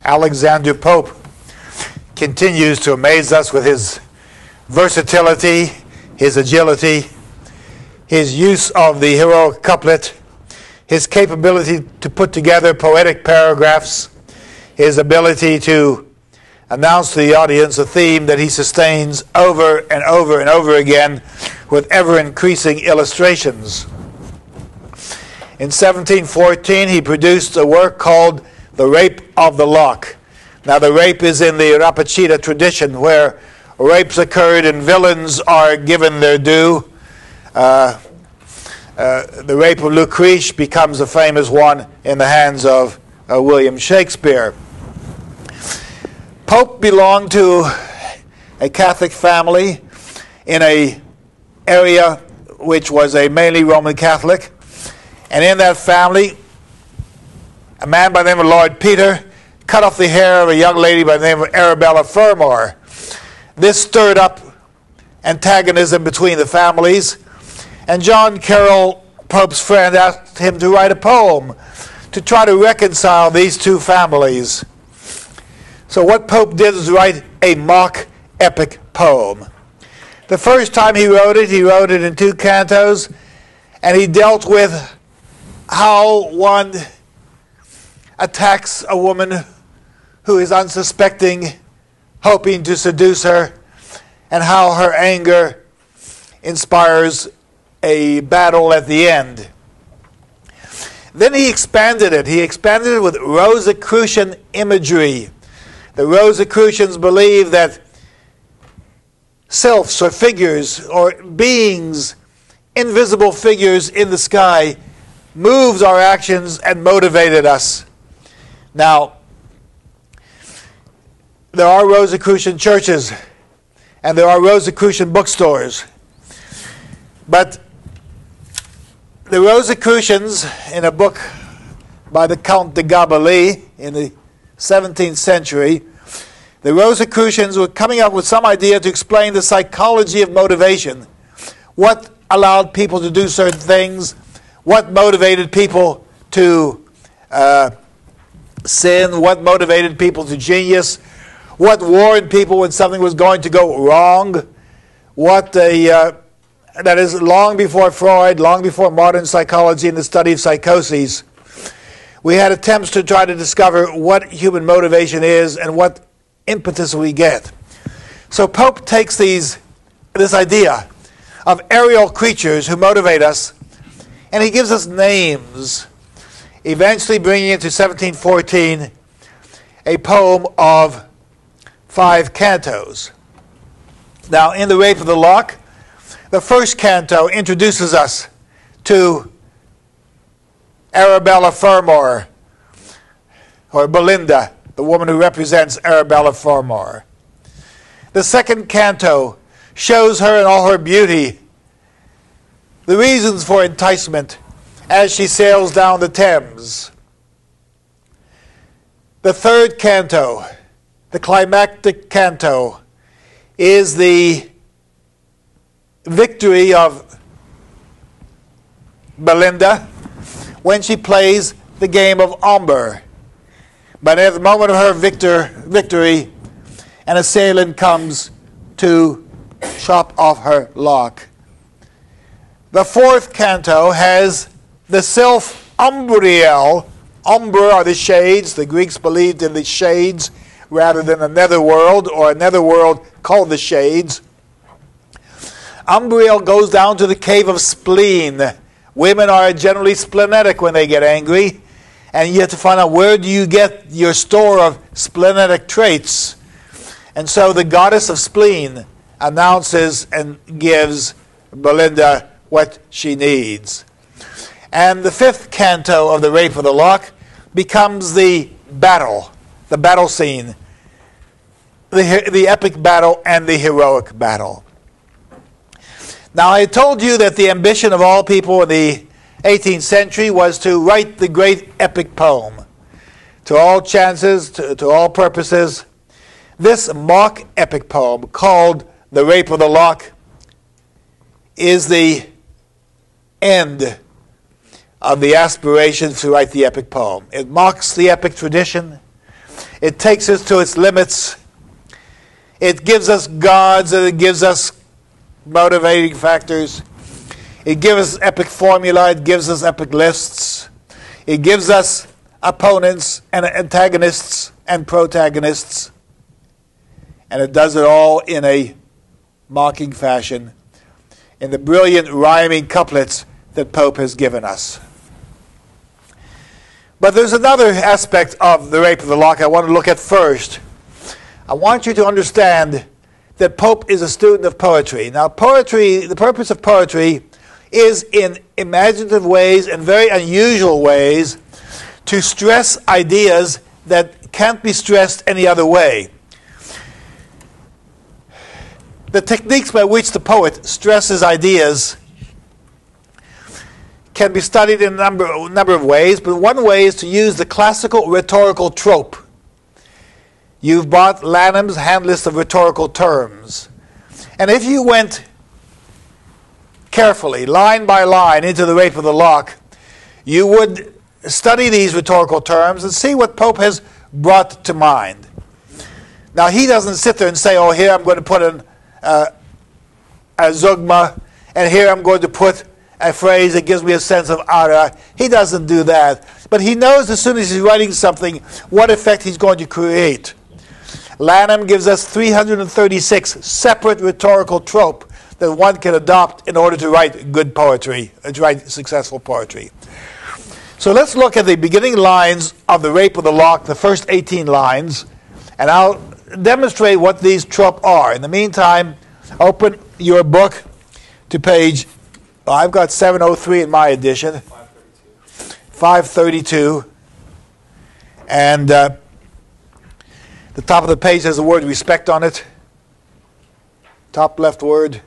Alexander Pope continues to amaze us with his versatility, his agility, his use of the heroic couplet, his capability to put together poetic paragraphs, his ability to announce to the audience a theme that he sustains over and over and over again with ever-increasing illustrations. In 1714, he produced a work called The Rape of the Lock. Now, the rape is in the Rapacita tradition, where rapes occurred and villains are given their due. The rape of Lucrece becomes a famous one in the hands of William Shakespeare. Pope belonged to a Catholic family in an area which was a mainly Roman Catholic. And in that family, a man by the name of Lord Peter cut off the hair of a young lady by the name of Arabella Fermor. This stirred up antagonism between the families, and John Carroll, Pope's friend, asked him to write a poem to try to reconcile these two families. So what Pope did was write a mock epic poem. The first time he wrote it in 2 cantos, and he dealt with how one attacks a woman who is unsuspecting, hoping to seduce her, and how her anger inspires a battle at the end. Then he expanded it. He expanded it with Rosicrucian imagery. The Rosicrucians believe that sylphs or figures or beings, invisible figures in the sky, moves our actions and motivated us. Now, there are Rosicrucian churches and there are Rosicrucian bookstores. But the Rosicrucians, in a book by the Count de Gabalis in the 17th century, the Rosicrucians were coming up with some idea to explain the psychology of motivation. What allowed people to do certain things, what motivated people to sin, what motivated people to genius, what warned people when something was going to go wrong, that is, long before Freud, long before modern psychology and the study of psychoses, we had attempts to try to discover what human motivation is and what impetus we get. So Pope takes this idea of aerial creatures who motivate us, and he gives us names, eventually bringing into 1714 a poem of 5 cantos. Now, in The Rape of the Lock, the first canto introduces us to Arabella Fermor, or Belinda, the woman who represents Arabella Fermor. The second canto shows her in all her beauty, the reasons for enticement as she sails down the Thames. The third canto, the climactic canto, is the victory of Belinda when she plays the game of Ombre. But at the moment of her victory, an assailant comes to chop off her lock. The fourth canto has the sylph Umbriel. Umber are the shades. The Greeks believed in the shades rather than a netherworld, or a netherworld called the shades. Umbriel goes down to the cave of Spleen, Women are generally splenetic when they get angry, and you have to find out where do you get your store of splenetic traits. And so the goddess of spleen announces and gives Belinda what she needs. And the fifth canto of The Rape of the Lock becomes the battle scene, the epic battle and the heroic battle. Now, I told you that the ambition of all people in the 18th century was to write the great epic poem. To all chances, to all purposes, this mock epic poem called The Rape of the Lock is the end of the aspiration to write the epic poem. It mocks the epic tradition. It takes us to its limits. It gives us gods and it gives us motivating factors. It gives us epic formula. It gives us epic lists. It gives us opponents and antagonists and protagonists. And it does it all in a mocking fashion, in the brilliant rhyming couplets that Pope has given us. But there's another aspect of The Rape of the Lock I want to look at first. I want you to understand that Pope is a student of poetry. Now, poetry, the purpose of poetry is in imaginative ways and very unusual ways to stress ideas that can't be stressed any other way. The techniques by which the poet stresses ideas can be studied in a number of ways, but one way is to use the classical rhetorical trope. You've bought Lanham's Hand List of Rhetorical Terms. And if you went carefully, line by line, into The Rape of the Lock, you would study these rhetorical terms and see what Pope has brought to mind. Now, he doesn't sit there and say, oh, here I'm going to put a zeugma, and here I'm going to put a phrase that gives me a sense of aura. He doesn't do that. But he knows as soon as he's writing something what effect he's going to create. Lanham gives us 336 separate rhetorical trope that one can adopt in order to write good poetry, to write successful poetry. So let's look at the beginning lines of The Rape of the Lock, the first 18 lines, and I'll demonstrate what these trope are. In the meantime, open your book to page, I've got 703 in my edition, 532, and the top of the page has the word respect on it. Top left word,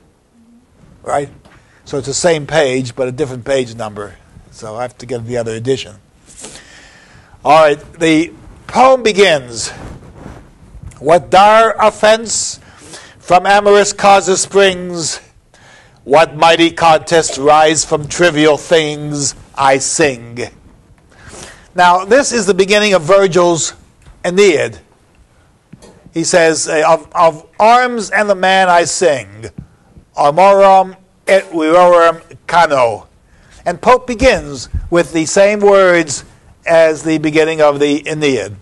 right? So it's the same page, but a different page number. So I have to get the other edition. All right, the poem begins. What dire offense from amorous causes springs? What mighty contests rise from trivial things? I sing. Now, this is the beginning of Virgil's Aeneid. He says, of arms and the man I sing, armorum et virorum cano. And Pope begins with the same words as the beginning of the Aeneid.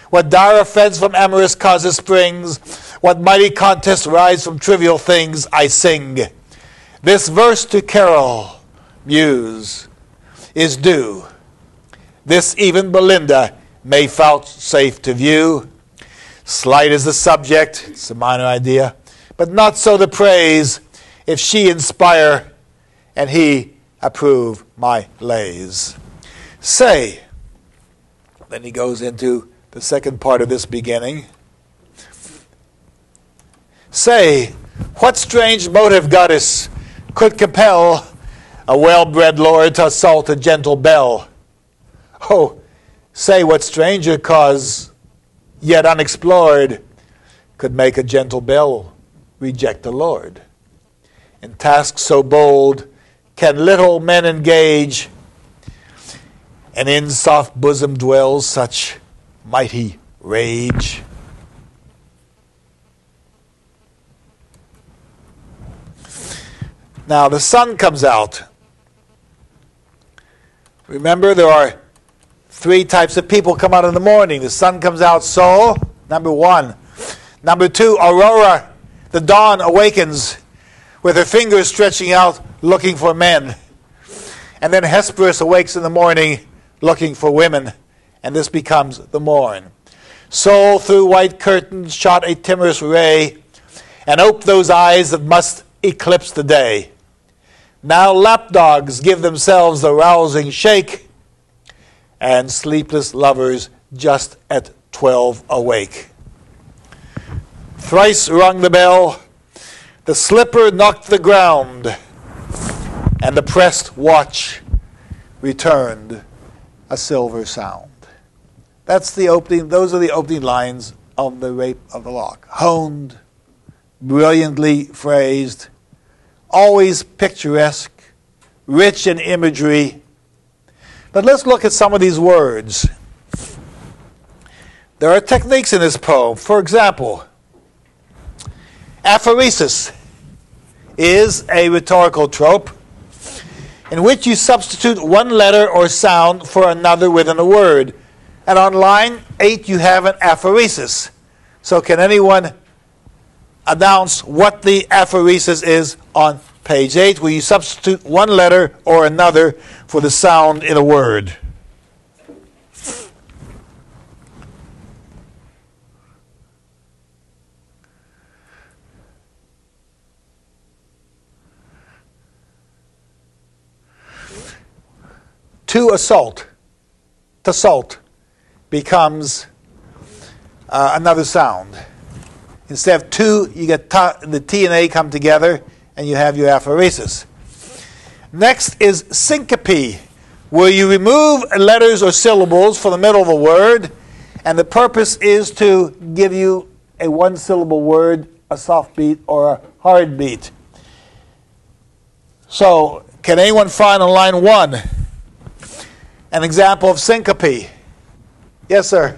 What dire offense from amorous causes springs, what mighty contests rise from trivial things, I sing. This verse to Carol, muse, is due. This even Belinda may vouchsafe to view. Slight is the subject, it's a minor idea, but not so the praise, if she inspire and he approve my lays. Say, then he goes into the second part of this beginning. Say, what strange motive, goddess, could compel a well-bred lord to assault a gentle belle? Oh, say what stranger cause, yet unexplored, could make a gentle belle reject a lord? In tasks so bold can little men engage, and in soft bosom dwells such mighty rage. Now the sun comes out. Remember, there are three types of people come out in the morning. The sun comes out, soul, number one. Number two, aurora, the dawn awakens with her fingers stretching out looking for men. And then Hesperus awakes in the morning looking for women, and this becomes the morn. Sol through white curtains shot a timorous ray, and oped those eyes that must eclipse the day. Now lapdogs give themselves a rousing shake, and sleepless lovers just at 12 awake. Thrice rung the bell, the slipper knocked the ground, and the pressed watch returned a silver sound. That's the opening. Those are the opening lines of The Rape of the Lock. Honed, brilliantly phrased, always picturesque, rich in imagery. But let's look at some of these words. There are techniques in this poem. For example, aphoresis is a rhetorical trope in which you substitute one letter or sound for another within a word. And on line 8 you have an aphoresis. So can anyone announce what the aphoresis is on page 8, where you substitute one letter or another for the sound in a word? To assault becomes another sound. Instead of two, you get the T and A come together, and you have your aphoresis. Next is syncope, where you remove letters or syllables from the middle of a word, and the purpose is to give you a one-syllable word, a soft beat, or a hard beat. So, can anyone find on line 1 an example of syncope? Yes, sir.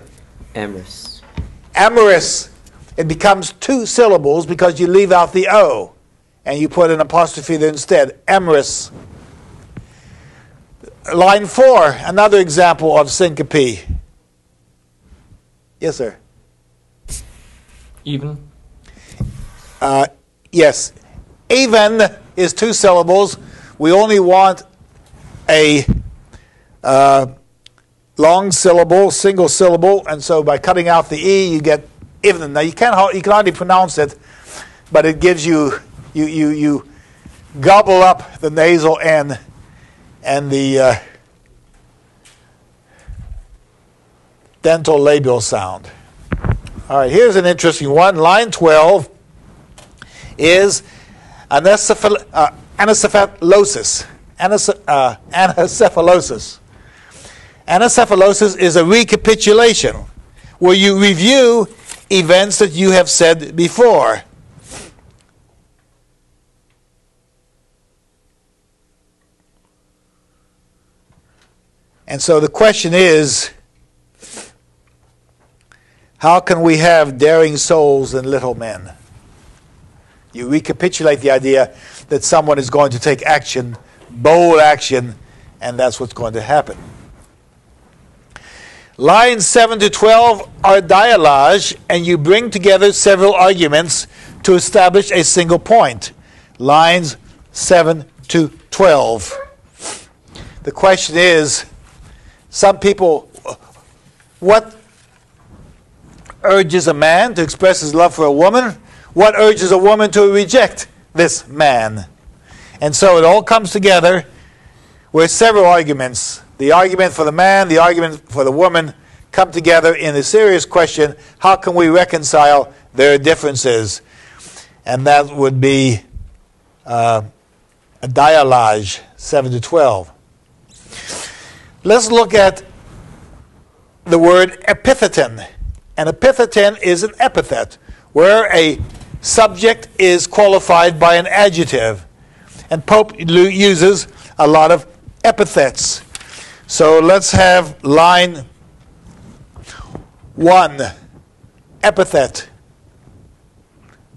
Amorous. Amorous. It becomes 2 syllables because you leave out the O and you put an apostrophe there instead. Amorous. Line 4, another example of syncope. Yes, sir. Even. Yes. Even is 2 syllables. We only want a long syllable, single syllable, and so by cutting out the E, you get even. Now you can hardly pronounce it, but it gives you gobble up the nasal N and the dental labial sound. All right, here's an interesting one. Line 12 is anacephalosis. Anacephalosis. Anacephalosis is a recapitulation where you review events that you have said before. And so the question is, how can we have daring souls and little men? You recapitulate the idea that someone is going to take action, bold action, and that's what's going to happen. Lines 7 to 12 are dialogue, and you bring together several arguments to establish a single point. Lines 7 to 12. The question is, some people, what urges a man to express his love for a woman? What urges a woman to reject this man? And so it all comes together with several arguments. The argument for the man, the argument for the woman come together in the serious question, how can we reconcile their differences? And that would be a dialogue, 7 to 12. Let's look at the word epitheton. An epitheton is an epithet, where a subject is qualified by an adjective. And Pope uses a lot of epithets. So let's have line 1, epithet.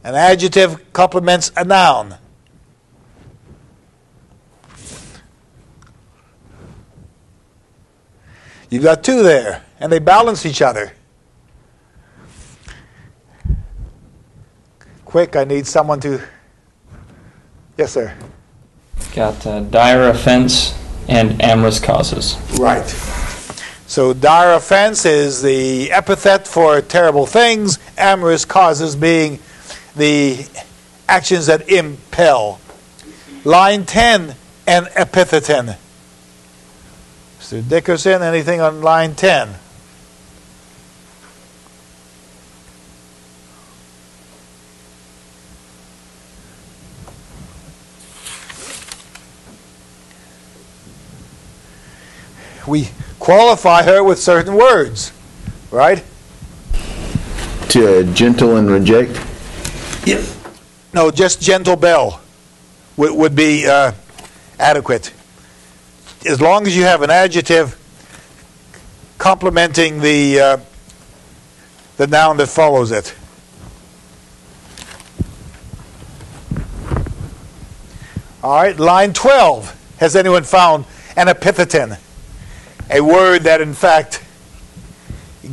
An adjective complements a noun. You've got 2 there, and they balance each other. Quick, I need someone to... Yes, sir. Got dire offense, and amorous causes. Right. So dire offense is the epithet for terrible things, amorous causes being the actions that impel. Line 10, an epitheton. Mr. Dickerson, anything on line 10? We qualify her with certain words, right? To gentle and reject? Yeah. No, just gentle belle would be adequate. As long as you have an adjective complementing the noun that follows it. All right, line 12. Has anyone found an epitheton? A word that, in fact,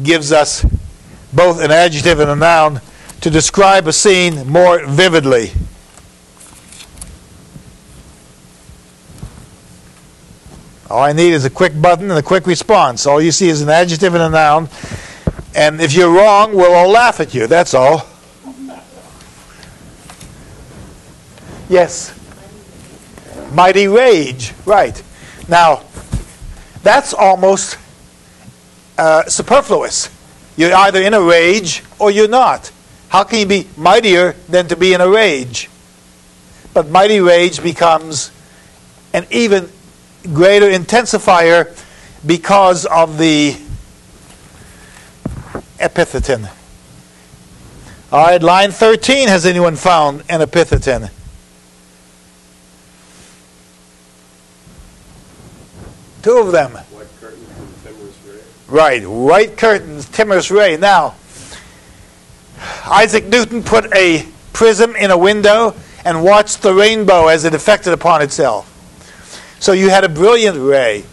gives us both an adjective and a noun to describe a scene more vividly. All I need is a quick button and a quick response. All you see is an adjective and a noun. And if you're wrong, we'll all laugh at you. That's all. Yes. Mighty rage. Right. Now, that's almost superfluous. You're either in a rage or you're not. How can you be mightier than to be in a rage? But mighty rage becomes an even greater intensifier because of the epitheton. All right, line 13. Has anyone found an epitheton? Two of them. White curtains and timorous ray. Right, white curtains, timorous ray. Now, Isaac Newton put a prism in a window and watched the rainbow as it affected upon itself. So you had a brilliant ray.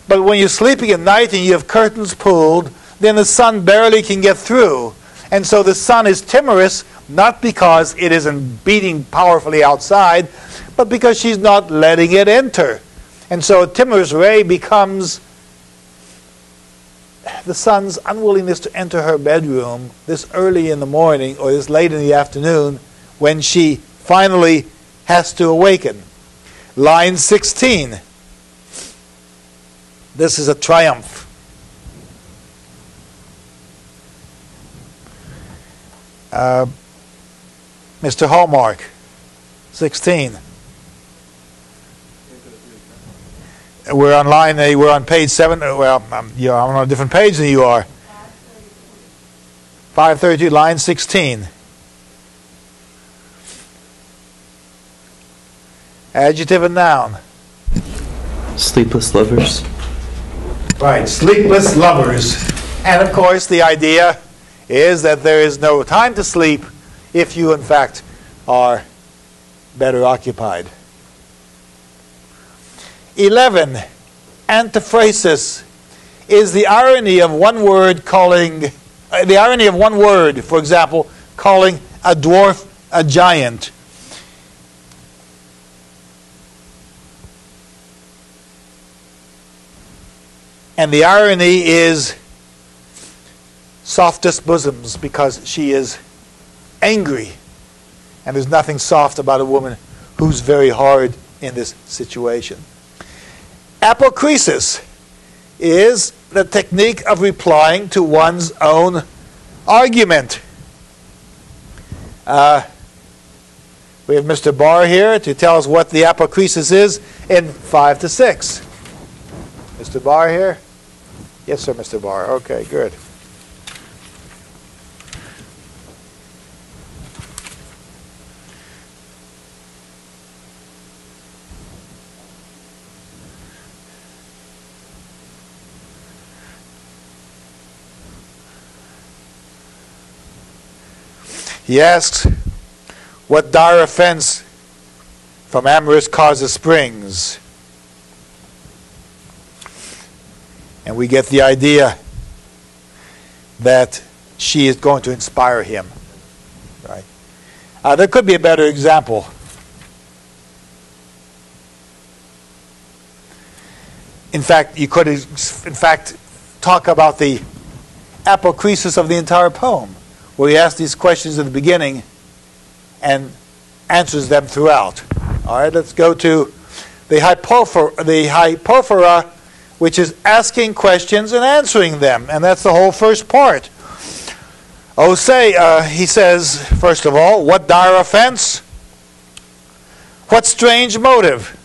But when you're sleeping at night and you have curtains pulled, then the sun barely can get through. And so the sun is timorous, not because it isn't beating powerfully outside, but because she's not letting it enter. And so a timorous ray becomes the sun's unwillingness to enter her bedroom this early in the morning or this late in the afternoon when she finally has to awaken. Line 16. This is a triumph. Mr. Hallmark, 16. We're on line. We're on page 7. Well, I'm on a different page than you are. 532, line 16. Adjective and noun. Sleepless lovers. Right, sleepless lovers. And of course, the idea is that there is no time to sleep if you, in fact, are better occupied. 11. Antiphrasis is the irony of one word calling, the irony of one word, for example, calling a dwarf a giant. And the irony is softest bosoms, because she is angry. And there's nothing soft about a woman who's very hard in this situation. Apokrisis is the technique of replying to one's own argument. We have Mr. Barr here to tell us what the apokrisis is in 5 to 6. Mr. Barr here? Yes, sir, Mr. Barr. Okay, good. He asks, what dire offense from amorous causes springs? And we get the idea that she is going to inspire him. Right? There could be a better example. In fact, you could, in fact, talk about the apokrisis of the entire poem, where he asks these questions at the beginning and answers them throughout. All right, let's go to the hypophora, which is asking questions and answering them, and that's the whole first part. Oh, he says, first of all, what dire offense? What strange motive?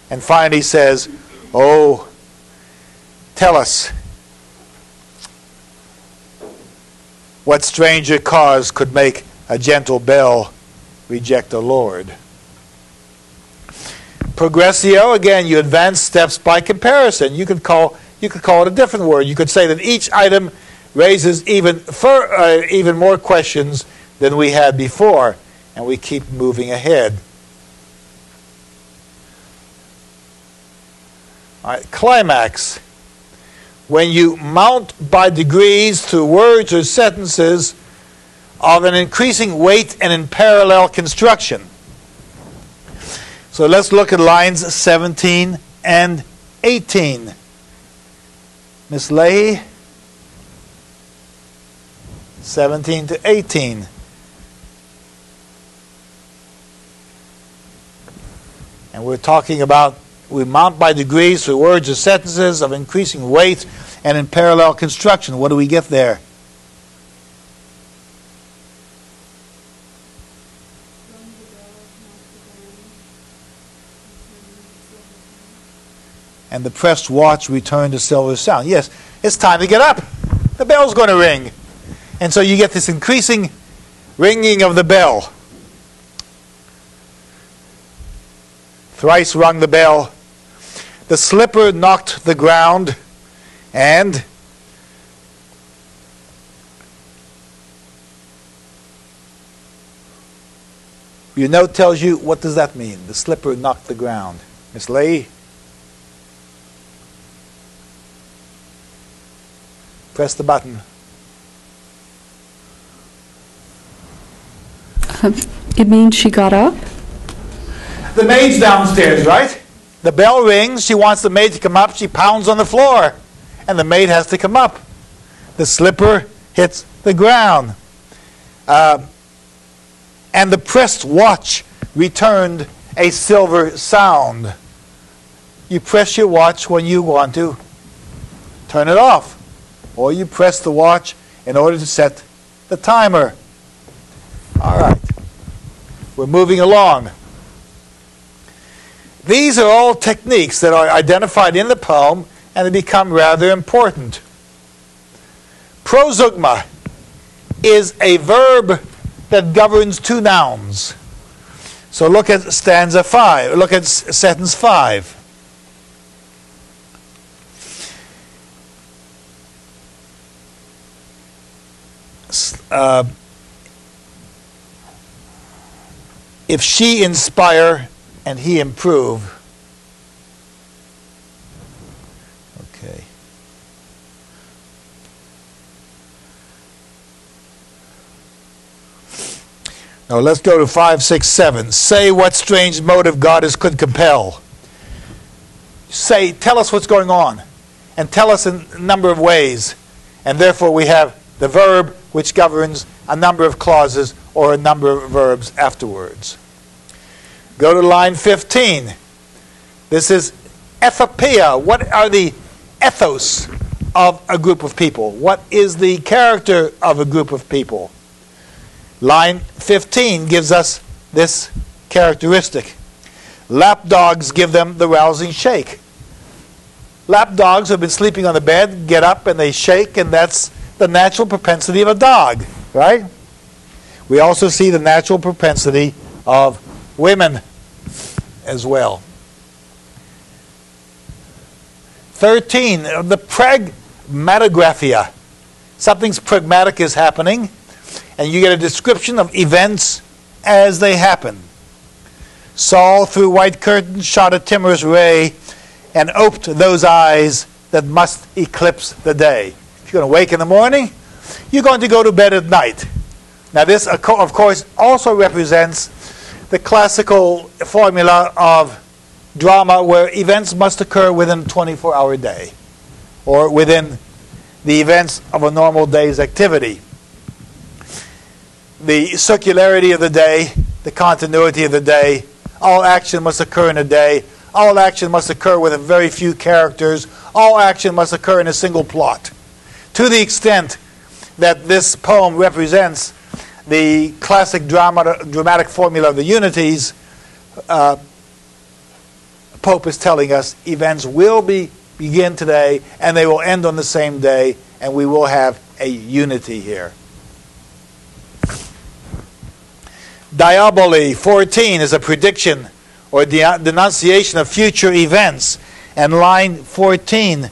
And finally he says, oh, tell us, what stranger cause could make a gentle bell reject a lord? Progressio, again, you advance steps by comparison. You could call it a different word. You could say that each item raises even more questions than we had before, and we keep moving ahead. All right, climax. When you mount by degrees through words or sentences of an increasing weight and in parallel construction. So let's look at lines 17 and 18. Miss Leahy, 17 to 18. And we're talking about we mount by degrees through words or sentences of increasing weight and in parallel construction. What do we get there? And the pressed watch returned to silver sound. Yes, it's time to get up. The bell's going to ring. And so you get this increasing ringing of the bell. Thrice rung the bell. The slipper knocked the ground, and your note tells you, what does that mean? The slipper knocked the ground. Miss Leahy? Press the button. It means she got up? The maid's downstairs, right? The bell rings. She wants the maid to come up. She pounds on the floor. And the maid has to come up. The slipper hits the ground. And the pressed watch returned a silver sound. You press your watch when you want to turn it off. Or you press the watch in order to set the timer. All right. We're moving along. These are all techniques that are identified in the poem, and they become rather important. Prosugma is a verb that governs two nouns. So look at stanza 5. Look at sentence 5. If she inspire and he improve. Okay. Now let's go to 5, 6, 7. Say what strange motive goddess could compel. Say, tell us what's going on. And tell us in a number of ways. And therefore we have the verb which governs a number of clauses or a number of verbs afterwards. Go to line 15. This is ethopia. What are the ethos of a group of people? What is the character of a group of people? Line 15 gives us this characteristic. Lapdogs give them the rousing shake. Lapdogs have been sleeping on the bed, get up and they shake, and that's the natural propensity of a dog, right? We also see the natural propensity of women as well. 13, the pragmatographia. Something's pragmatic is happening, and you get a description of events as they happen. Saul through white curtains shot a timorous ray and oped those eyes that must eclipse the day. If you're going to wake in the morning, you're going to go to bed at night. Now this, of course, also represents the classical formula of drama where events must occur within a 24-hour day or within the events of a normal day's activity. The circularity of the day, the continuity of the day, all action must occur in a day, all action must occur with a very few characters, all action must occur in a single plot. To the extent that this poem represents the classic dramatic formula of the unities, Pope is telling us events will begin today and they will end on the same day, and we will have a unity here. Diaboli 14 is a prediction or denunciation of future events. And line 14,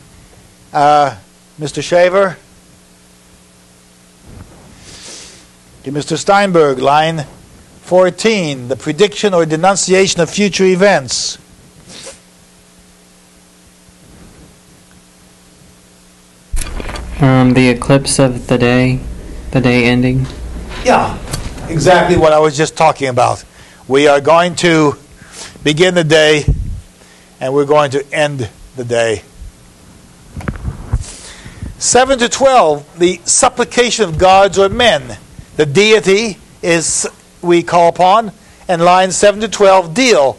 Mr. Shaver? Mr. Steinberg, line 14, the prediction or denunciation of future events. The eclipse of the day ending. Yeah, exactly what I was just talking about. We are going to begin the day and we're going to end the day. 7 to 12, the supplication of gods or men. The deity is we call upon, and lines 7 to 12 deal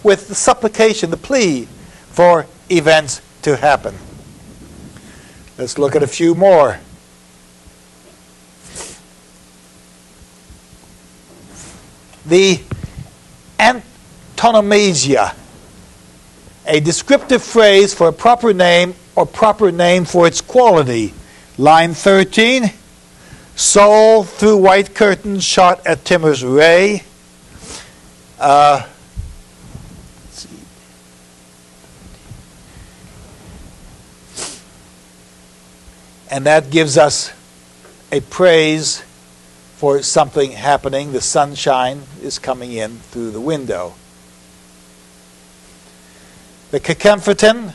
with the supplication, the plea for events to happen. Let's look at a few more. The antonomasia, a descriptive phrase for a proper name or proper name for its quality. Line 13, soul through white curtains shot at timorous ray. And that gives us a praise for something happening. The sunshine is coming in through the window. The cacamphoton,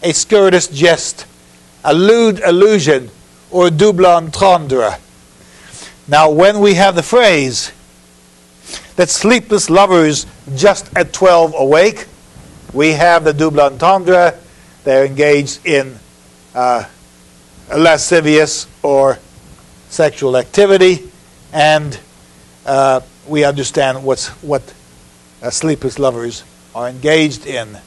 a scurrilous jest, a lewd allusion, or double entendre. Now, when we have the phrase that sleepless lovers just at 12 awake, we have the double entendre. They're engaged in a lascivious or sexual activity, and we understand what sleepless lovers are engaged in.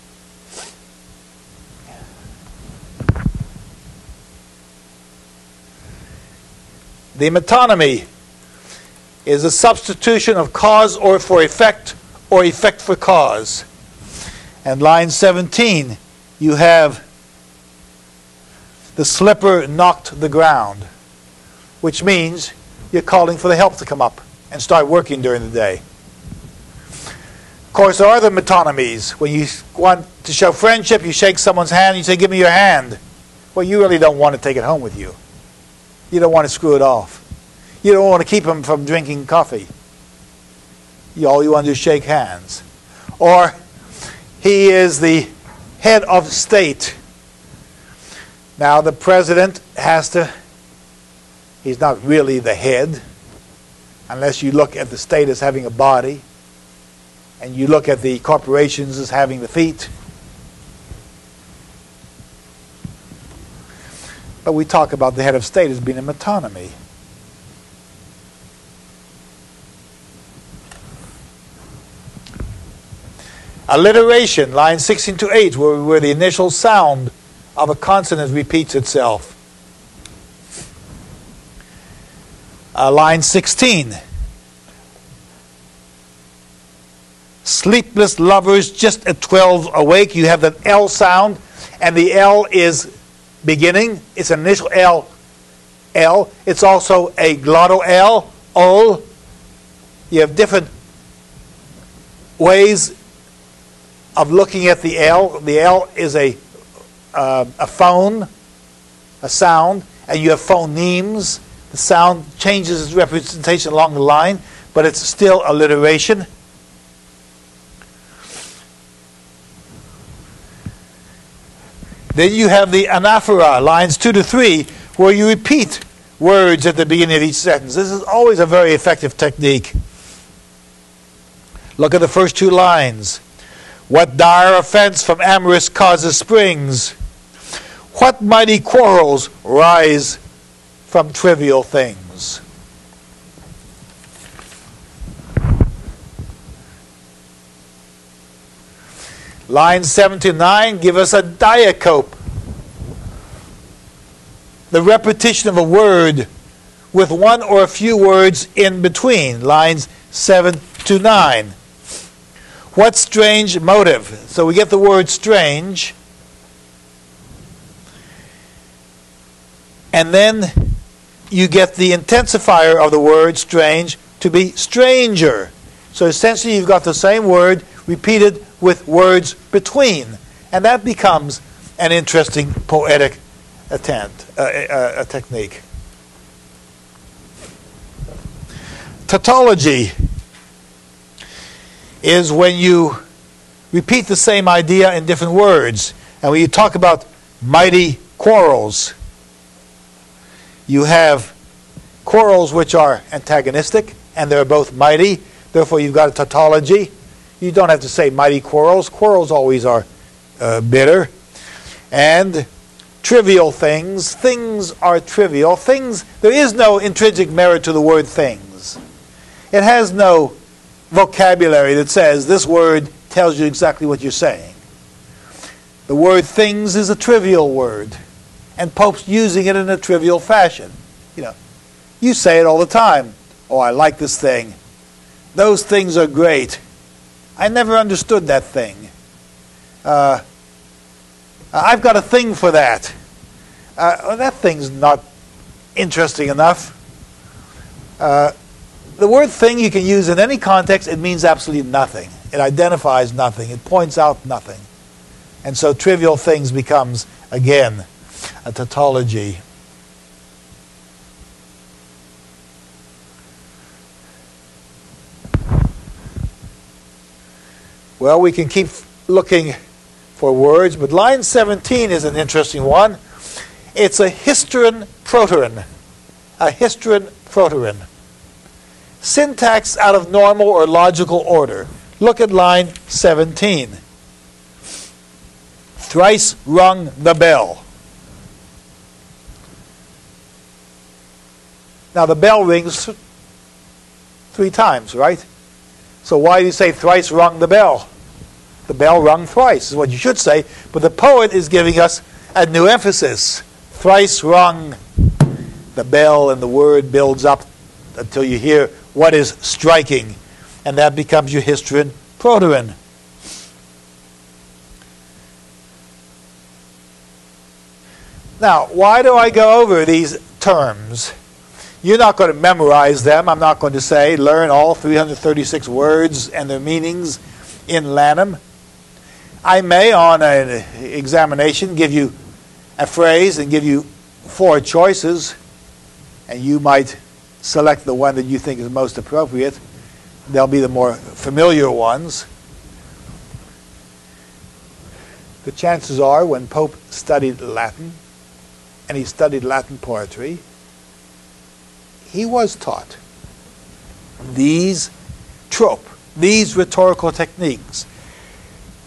The metonymy is a substitution of cause or for effect or effect for cause. And line 17, you have the slipper knocked the ground, which means you're calling for the help to come up and start working during the day. Of course, there are other metonymies. When you want to show friendship, you shake someone's hand, you say, give me your hand. Well, you really don't want to take it home with you. You don't want to screw it off. You don't want to keep him from drinking coffee. All you want to do is shake hands. Or he is the head of state. Now the president has to, he's not really the head, unless you look at the state as having a body, and you look at the corporations as having the feet. But we talk about the head of state as being a metonymy. Alliteration, line 16 to 8, where the initial sound of a consonant repeats itself. Line 16. Sleepless lovers just at 12 awake. You have that L sound, and the L is beginning. It's an initial L. L. It's also a glottal L. O. You have different ways of looking at the L. The L is a phone, a sound, and you have phonemes. The sound changes its representation along the line, but it's still alliteration. Then you have the anaphora, lines 2 to 3, where you repeat words at the beginning of each sentence. This is always a very effective technique. Look at the first two lines. What dire offense from amorous causes springs? What mighty quarrels rise from trivial things? Lines 7 to 9 give us a diacope, the repetition of a word with one or a few words in between. Lines 7 to 9. What strange motive? So we get the word strange, and then you get the intensifier of the word strange to be stranger. So essentially you've got the same word repeated with words between, and that becomes an interesting poetic a technique. Tautology is when you repeat the same idea in different words. And when you talk about mighty quarrels, you have quarrels which are antagonistic, and they're both mighty. Therefore, you've got a tautology. You don't have to say mighty quarrels. Quarrels always are bitter. And trivial things. Things are trivial. Things, there is no intrinsic merit to the word things. It has no vocabulary that says this word tells you exactly what you're saying. The word things is a trivial word, and Pope's using it in a trivial fashion. You know, you say it all the time. Oh, I like this thing. Those things are great. I never understood that thing. I've got a thing for that. That thing's not interesting enough. The word thing you can use in any context. It means absolutely nothing. It identifies nothing. It points out nothing. And so trivial things becomes, again, a tautology. Well, we can keep looking for words, but line 17 is an interesting one. It's a histron proteron. A histron proteron. Syntax out of normal or logical order. Look at line 17. Thrice rung the bell. Now the bell rings 3 times, right? So why do you say thrice rung the bell? The bell rung thrice is what you should say, but the poet is giving us a new emphasis. Thrice rung the bell, and the word builds up until you hear what is striking, and that becomes your histron proteron. Now, why do I go over these terms? You're not going to memorize them. I'm not going to say learn all 336 words and their meanings in Lanham. I may, on an examination, give you a phrase and give you 4 choices, and you might select the one that you think is most appropriate. They'll be the more familiar ones. The chances are, when Pope studied Latin, and he studied Latin poetry, he was taught these trope, these rhetorical techniques,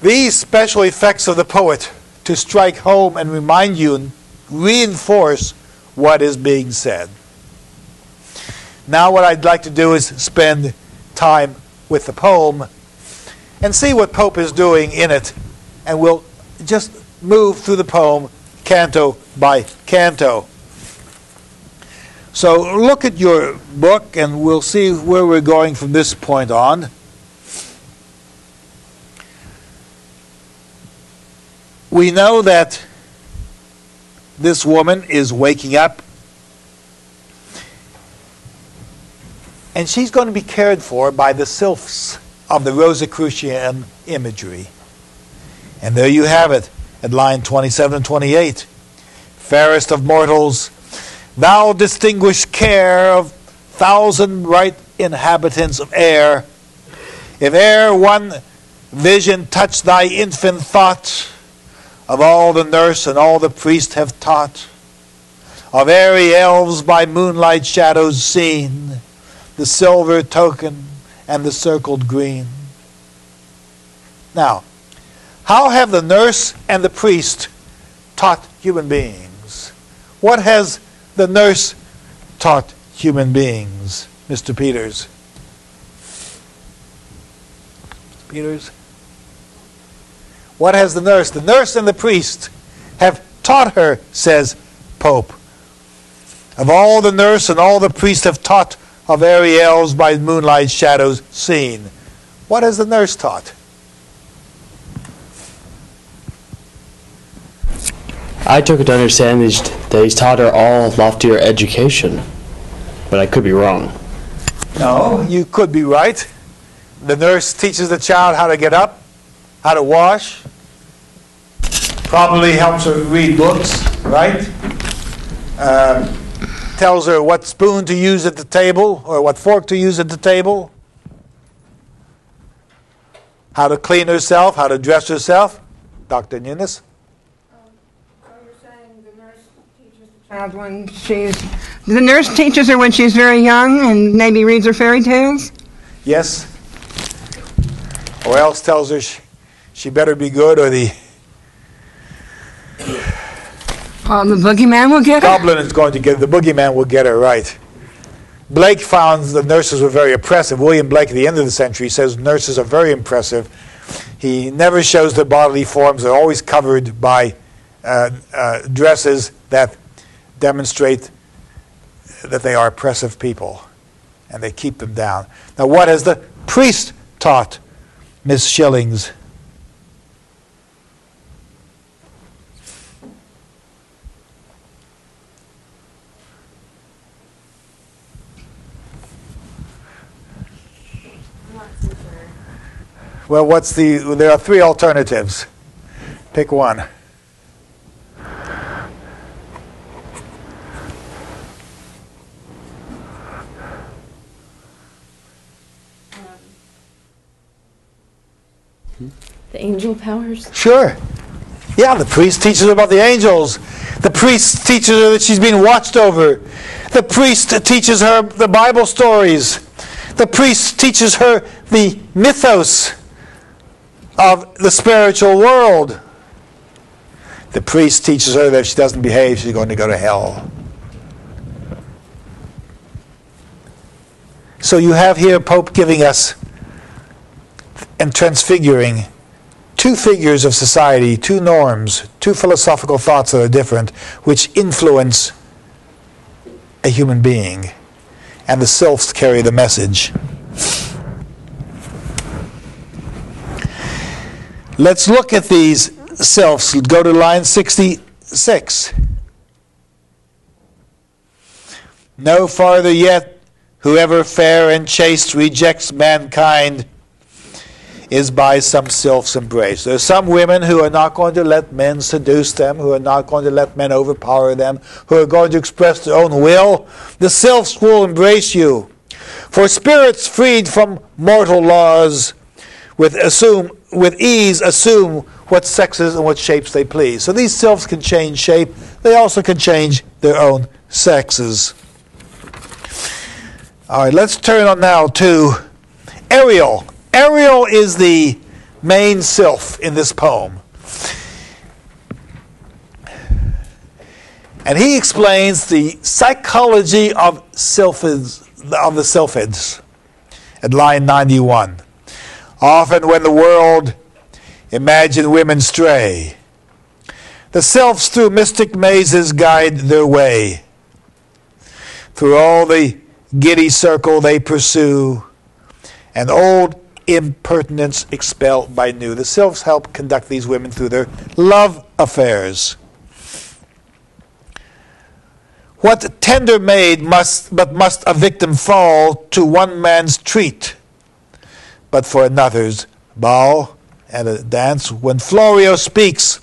these special effects of the poet to strike home and remind you and reinforce what is being said. Now what I'd like to do is spend time with the poem and see what Pope is doing in it, and we'll just move through the poem canto by canto. So look at your book and we'll see where we're going from this point on. We know that this woman is waking up, and she's going to be cared for by the sylphs of the Rosicrucian imagery. And there you have it at line 27 and 28. Fairest of mortals, thou distinguished care of 1,000 bright inhabitants of air, if e'er one vision touch thy infant thought, of all the nurse and all the priest have taught, of airy elves by moonlight shadows seen, the silver token and the circled green. Now, How have the nurse and the priest taught human beings? What has the nurse taught human beings, Mr. Peters? Peters? What has the nurse? The nurse and the priest have taught her, says Pope. Of all the nurse and all the priest have taught of Ariel's by moonlight shadows seen. What has the nurse taught? I took it to understand that he's taught her all loftier education, but I could be wrong. No, you could be right. The nurse teaches the child how to get up, how to wash, probably helps her read books, right? Tells her what spoon to use at the table or what fork to use at the table, how to clean herself, how to dress herself. Dr. Nunes? So you're saying the nurse teaches the child when the nurse teaches her when she's very young and maybe reads her fairy tales? Yes. Or else tells her she better be good or the boogeyman will get her? goblin is going to get her. The boogeyman will get her, right. Blake found the nurses were very oppressive. William Blake at the end of the century says nurses are very impressive. He never shows their bodily forms. They're always covered by dresses that demonstrate that they are oppressive people, and they keep them down. Now, what has the priest taught Miss Schillings? Well, there are three alternatives. Pick one. The angel powers? Sure. Yeah, the priest teaches her about the angels. The priest teaches her that she's being watched over. The priest teaches her the Bible stories. The priest teaches her the mythos of the spiritual world. The priest teaches her that if she doesn't behave, she's going to go to hell. So you have here Pope giving us and transfiguring two figures of society, two norms, two philosophical thoughts that are different, which influence a human being. And the sylphs carry the message. Let's look at these sylphs. Go to line 66. No farther yet, whoever fair and chaste rejects mankind is by some sylphs embraced. There are some women who are not going to let men seduce them, who are not going to let men overpower them, who are going to express their own will. The sylphs will embrace you. For spirits freed from mortal laws with ease assume what sexes and what shapes they please. So these sylphs can change shape. They also can change their own sexes. All right, let's turn on now to Ariel. Ariel is the main sylph in this poem. And he explains the psychology of the sylphids at line 91. Often when the world imagine women stray, the sylphs through mystic mazes guide their way. Through all the giddy circle they pursue, and old impertinence expel by new. The sylphs help conduct these women through their love affairs. What tender maid must a victim fall to one man's treat, but for another's ball and a dance? When Florio speaks,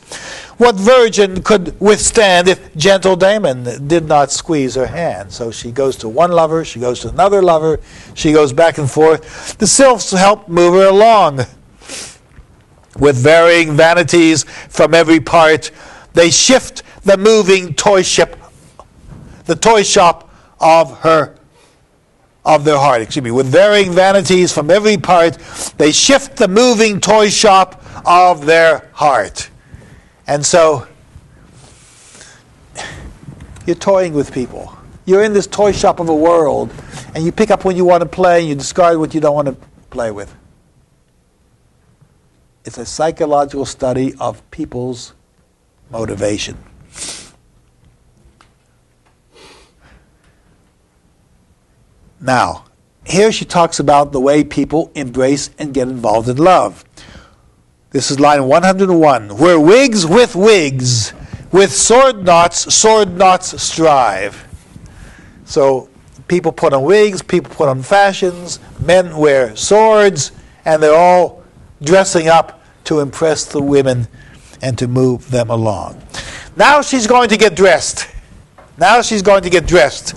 what virgin could withstand if gentle Damon did not squeeze her hand? So she goes to one lover, she goes to another lover, she goes back and forth. The sylphs help move her along. With varying vanities from every part, they shift the moving toy shop of their heart. Excuse me. With varying vanities from every part, they shift the moving toy shop of their heart. heart. And so you're toying with people. You're in this toy shop of a world, and you pick up when you want to play, and you discard what you don't want to play with. It's a psychological study of people's motivation. Now, here she talks about the way people embrace and get involved in love. This is line 101. Where wigs, with sword knots strive. So people put on wigs, people put on fashions, men wear swords, and they're all dressing up to impress the women and to move them along. Now she's going to get dressed. Now she's going to get dressed.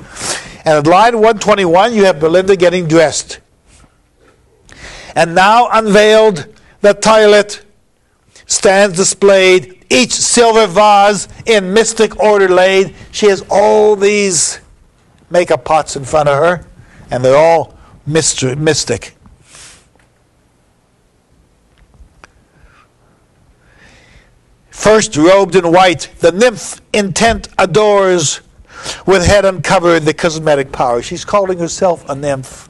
And at line 121, you have Belinda getting dressed. And now unveiled, the toilet stands displayed, each silver vase in mystic order laid. She has all these makeup pots in front of her, and they're all mystic. First robed in white, the nymph intent adores, with head uncovered, the cosmetic power. She's calling herself a nymph.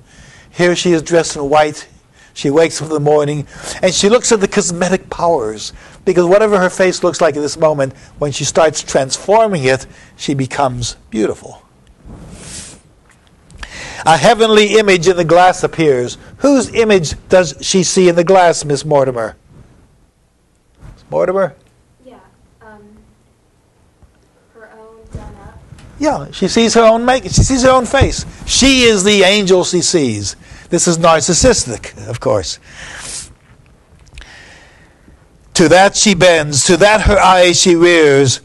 Here she is dressed in white. She wakes up in the morning, and she looks at the cosmetic powers, because whatever her face looks like at this moment, when she starts transforming it, she becomes beautiful. A heavenly image in the glass appears. Whose image does she see in the glass, Miss Mortimer? Miss Mortimer? Yeah, she sees her own make. She sees her own face. She is the angel she sees. This is narcissistic, of course. To that she bends, to that her eyes she rears.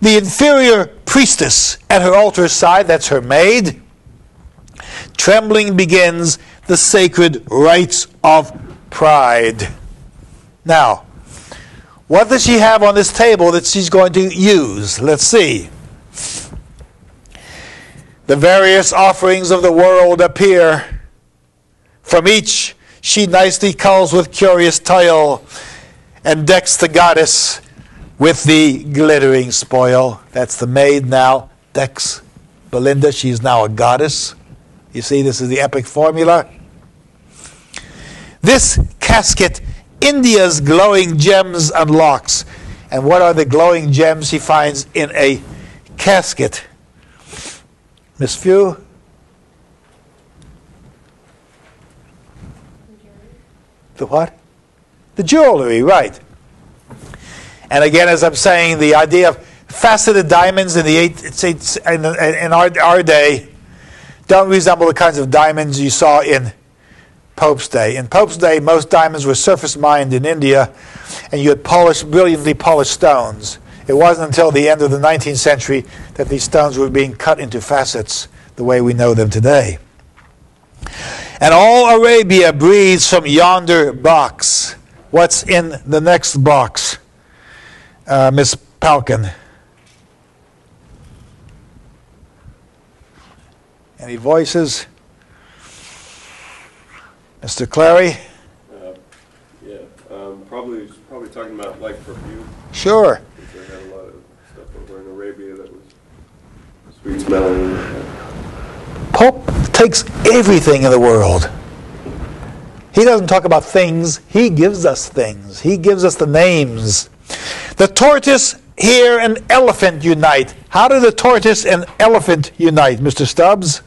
The inferior priestess at her altar's side, that's her maid, trembling begins the sacred rites of pride. Now, what does she have on this table that she's going to use? Let's see. The various offerings of the world appear. From each she nicely culls with curious toil, and decks the goddess with the glittering spoil. That's the maid now, decks Belinda. She's now a goddess. You see, this is the epic formula. This casket India's glowing gems unlocks. And what are the glowing gems she finds in a casket? Miss Few? The what? The jewelry, right. And again, as I'm saying, the idea of faceted diamonds in our day don't resemble the kinds of diamonds you saw in Pope's day. In Pope's day, most diamonds were surface mined in India, and you had brilliantly polished stones. It wasn't until the end of the 19th century that these stones were being cut into facets the way we know them today. And all Arabia breathes from yonder box. What's in the next box, Miss Palkin? Any voices? Mr. Clary? Probably talking about like perfume. Sure. They had a lot of stuff over in Arabia that was sweet smelling. Pope takes everything in the world. He doesn't talk about things. He gives us things. He gives us the names. The tortoise, hare, and elephant unite. How do the tortoise and elephant unite, Mr. Stubbs?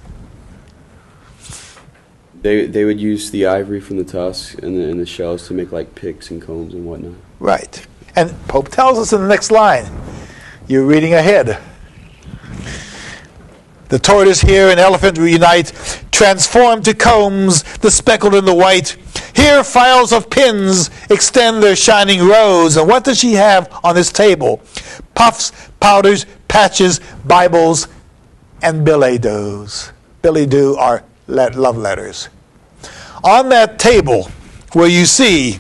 They would use the ivory from the tusks and the shells to make like picks and combs and whatnot. Right. And Pope tells us in the next line. You're reading ahead. The tortoise, hare, and elephant reunite, transform to combs, the speckled and the white. Here files of pins extend their shining rows. And what does she have on this table? Puffs, powders, patches, Bibles, and billet-doux. Billet-doux are love letters. On that table where you see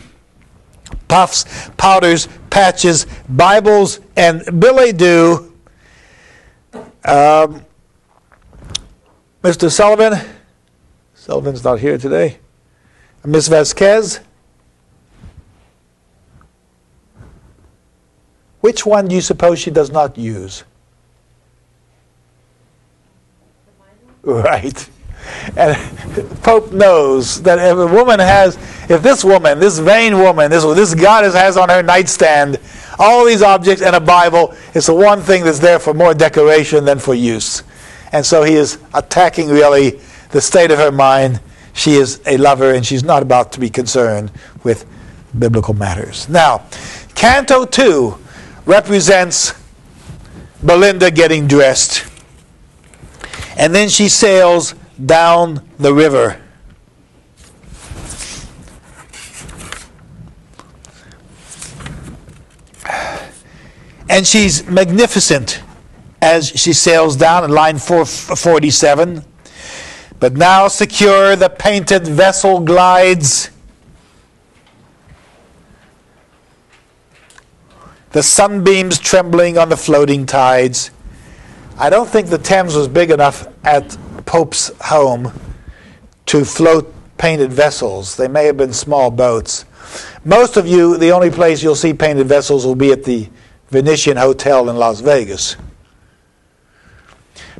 puffs, powders, patches, Bibles, and billet-doux, Mr. Sullivan? Sullivan's not here today. Miss Vasquez? Which one do you suppose she does not use? Right. And Pope knows that if a woman has, if this woman, this vain woman, this goddess has on her nightstand all these objects and a Bible, it's the one thing that's there for more decoration than for use. And so he is attacking really the state of her mind. She is a lover and she's not about to be concerned with biblical matters. Now, Canto 2 represents Belinda getting dressed. And then she sails down the river. And she's magnificent as she sails down in line 447. But now secure the painted vessel glides. The sunbeams trembling on the floating tides. I don't think the Thames was big enough at Pope's home to float painted vessels. They may have been small boats. Most of you, the only place you'll see painted vessels will be at the Venetian Hotel in Las Vegas.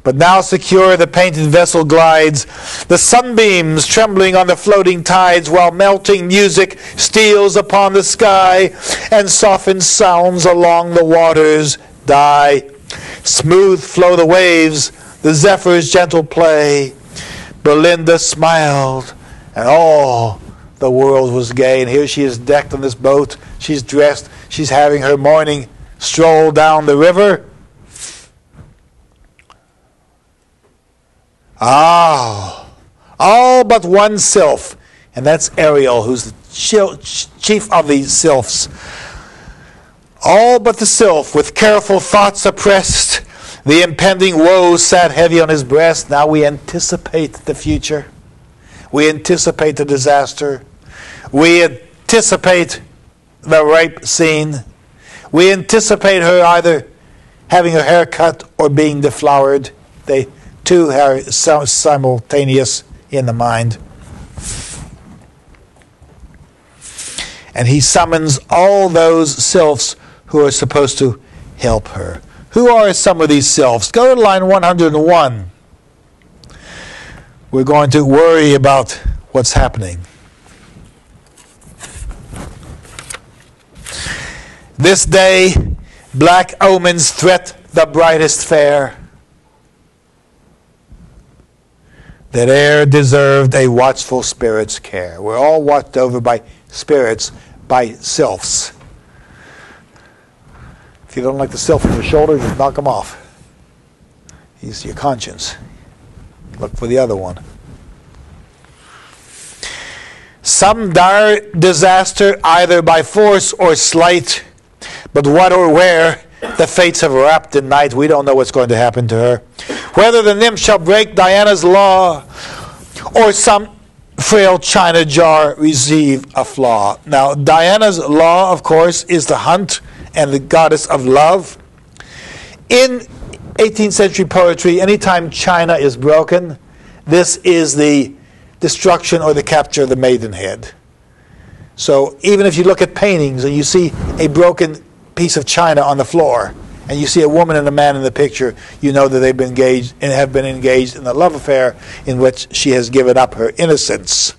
But now secure the painted vessel glides, the sunbeams trembling on the floating tides, while melting music steals upon the sky, and softened sounds along the waters die. Smooth flow the waves, the zephyr's gentle play. Belinda smiled, and all the world was gay. And here she is decked on this boat. She's dressed. She's having her morning stroll down the river. All but one sylph, and that's Ariel, who's the chief of the sylphs. All but the sylph, with careful thoughts oppressed, the impending woes sat heavy on his breast. Now we anticipate the future. We anticipate the disaster. We anticipate the rape scene. We anticipate her either having her hair cut or being deflowered. They two are simultaneous in the mind. And he summons all those sylphs who are supposed to help her. Who are some of these sylphs? Go to line 101. We're going to worry about what's happening. This day, black omens threat the brightest fair, that e'er deserved a watchful spirit's care. We're all watched over by spirits, by sylphs. If you don't like the sylph on your shoulder, just knock him off. He's your conscience. Look for the other one. Some dire disaster, either by force or sleight, but what or where the fates have wrapped in night, we don't know what's going to happen to her. Whether the nymph shall break Diana's law, or some frail china jar receive a flaw. Now, Diana's law, of course, is the hunt and the goddess of love. In 18th century poetry, anytime china is broken, this is the destruction or the capture of the maidenhead. So even if you look at paintings and you see a broken piece of china on the floor, and you see a woman and a man in the picture, you know that they've been engaged and have been engaged in a love affair in which she has given up her innocence.